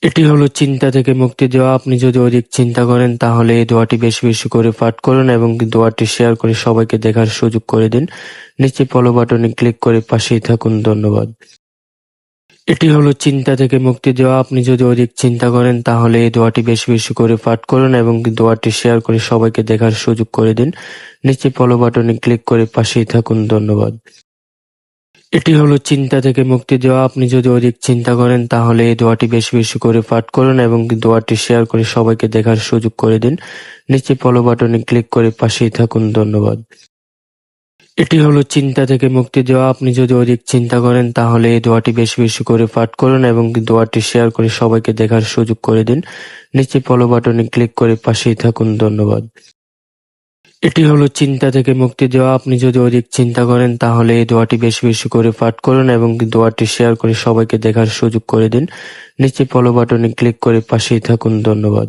এটি হলো চিন্তা থেকে মুক্তি দেওয়া। আপনি যদি অধিক চিন্তা করেন তাহলে এই দোয়াটি বেশি বেশি করে পাঠ করুন এবং দোয়াটি শেয়ার করে সবাইকে দেখার সুযোগ করে দিন। নিচে ফলো বাটনে ক্লিক করে পাশেই থাকুন। ধন্যবাদ। এটি হলো চিন্তা থেকে মুক্তি দেওয়া। আপনি যদি অধিক চিন্তা করেন তাহলে এই দোয়াটি বেশি বেশি করে পাঠ করুন এবং দোয়াটি শেয়ার করে সবাইকে দেখার সুযোগ করে দিন। নিচে ফলো বাটনে ক্লিক করে পাশেই থাকুন। ধন্যবাদ। এটি হলো চিন্তা থেকে মুক্তি দেওয়া। আপনি যদি অধিক চিন্তা করেন তাহলে এই দোয়াটি বেশি বেশি করে পাঠ করুন এবং দোয়াটি শেয়ার করে সবাইকে দেখার সুযোগ করে দিন। নিচে ফলো বাটনে ক্লিক করে পাশেই থাকুন। ধন্যবাদ। এটি হলো চিন্তা থেকে মুক্তি দেওয়া। আপনি যদি অধিক চিন্তা করেন তাহলে এই দোয়াটি বেশি বেশি করে পাঠ করুন এবং দোয়াটি শেয়ার করে সবাইকে দেখার সুযোগ করে দিন। নিচে ফলো বাটনে ক্লিক করে পাশেই থাকুন। ধন্যবাদ। এটি হলো চিন্তা থেকে মুক্তি দেওয়া। আপনি যদি অধিক চিন্তা করেন তাহলে এই দোয়াটি বেশি বেশি করে পাঠ করুন এবং দোয়াটি শেয়ার করে সবাইকে দেখার সুযোগ করে দিন। নিচে ফলো বাটনে ক্লিক করে পাশেই থাকুন। ধন্যবাদ।